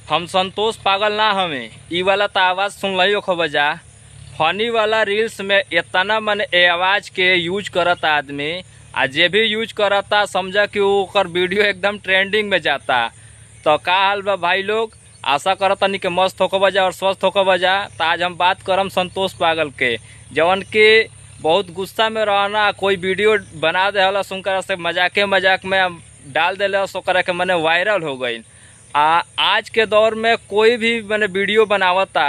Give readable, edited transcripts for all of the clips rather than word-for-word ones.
हम संतोष पागल ना हमें ई वाला तो आवाज़ सुन लियो खबजा। फनी वाला रील्स में इतना मन ए आवाज़ के यूज करता आदमी, आ जे भी यूज करता समझा कि ओकर वीडियो एकदम ट्रेंडिंग में जाता। तो का हाल बा भाई लोग, आशा करता नहीं कि मस्त होकर बजा और स्वस्थ होकर बजा। तो आज हम बात करम संतोष पागल के, जवन के बहुत गुस्सा में रहना, कोई वीडियो बना दे सुनकर से मजाक में डाल दे सोकर के मने वायरल हो गई। आज के दौर में कोई भी मैंने वीडियो बनावता,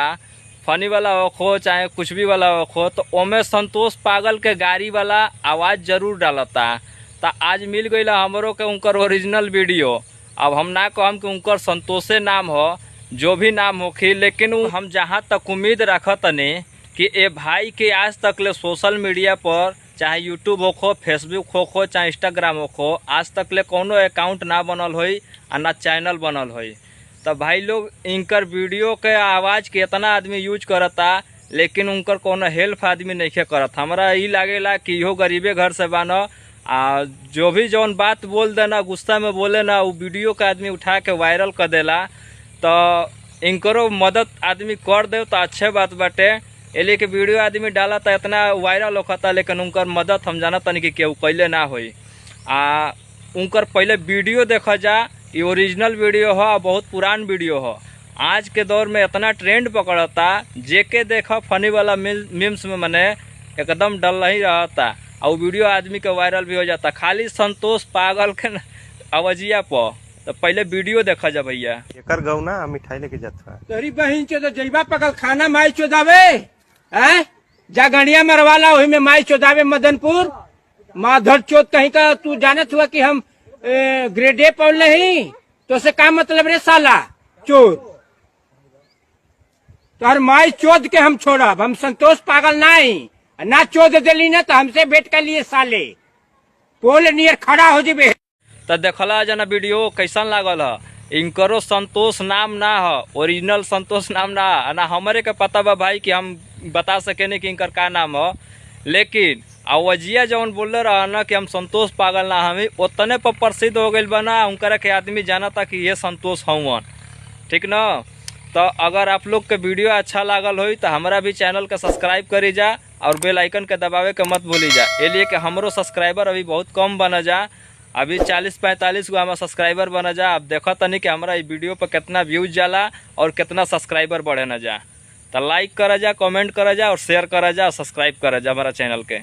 फनी वाला हो चाहे कुछ भी वाला हो, तो ओमे संतोष पागल के गाड़ी वाला आवाज़ जरूर डालता। तो आज मिल गई हमरों के उनकर ओरिजिनल वीडियो। अब हम ना कहम कि उनकर संतोषे नाम हो, जो भी नाम होखी, लेकिन हम जहाँ तक उम्मीद रखतनी कि ए भाई के आज तक ले सोशल मीडिया पर चाहे यूट्यूब हो, फेसबुक हो, चाहे इंस्टाग्राम हो, आज तक ले कोनो अकाउंट ना बनल होई आ ना चैनल बनल होई। तो भाई लोग इनकर वीडियो के आवाज़ के इतना आदमी यूज करता, लेकिन उनकर कोनो हेल्प आदमी नहीं करत। हमरा ई लागेला कि इहो गरीबे घर से बानो, आ जो भी जौन बात बोल देना गुस्सा में बोले ना, वो वीडियो के आदमी उठा के वायरल कर देला। तो इनकरो मदद आदमी कर दे तो अच्छे बात बाटे। एलिए के वीडियो आदमी डाला था इतना वायरल होता, लेकिन उनकर मदद हम जाना तनी कि केहू कैले ना होई। उनकर पहले वीडियो देखा जा, ये ओरिजिनल वीडियो हो, बहुत पुरान वीडियो हो। आज के दौर में इतना ट्रेंड पकड़ता, जेके देखा फनी वाला मीम्स में मने एकदम डल ही रहता, और वीडियो आदमी के वायरल भी हो जाता खाली संतोष पागल के आवाजिया पर। तो पहले वीडियो देखा जा भैया। एकर गौना मिठाई लेके जाता तोरी बहन चो तो जइबा पकल खाना माई चोदावे हैं, जा गणिया मरवाला वही में माई चोदावे मदनपुर माधर चोद कहीं का। तू जानत हुआ कि हम ग्रेड ए पढ़ नहीं, तो से का मतलब रे साला चोद। तो हर माई चोद के हम छोड़ब, हम संतोष पागल नहीं ना चोद दिली ना तो हमसे भेंट कर लिए साले पोल नियर खड़ा हो जीबे। तो देखला जना वीडियो कैसन लागल है। इनकरो संतोष नाम ना है, ओरिजिनल संतोष नाम ना हमारे के पता बा भाई कि हम बता सके नहीं कि इनकर का नाम है, लेकिन आवाजिया जौन बोले रहा ना कि हम संतोष पागल ना हमें, उतने पर प्रसिद्ध हो गई बना। उनकर के आदमी जाना था कि ये संतोष हवन, ठीक ना। तो अगर आप लोग के वीडियो अच्छा लागल हो तो हमारा भी चैनल के सब्सक्राइब करी जा और बेल आइकन के दबावे के मत भूली जा। ये लिए कि हमरो सब्सक्राइबर अभी बहुत कम बना जा, अभी 40-45 गो हमारा सब्सक्राइबर बना जा। अब देखो तनी कि हमारा ये वीडियो पर कितना व्यूज जाला और कितना सब्सक्राइबर बढ़े ना जा। तो लाइक करा जा, कमेंट करा जा और शेयर करा जा, सब्सक्राइब करा जा हमारा चैनल के।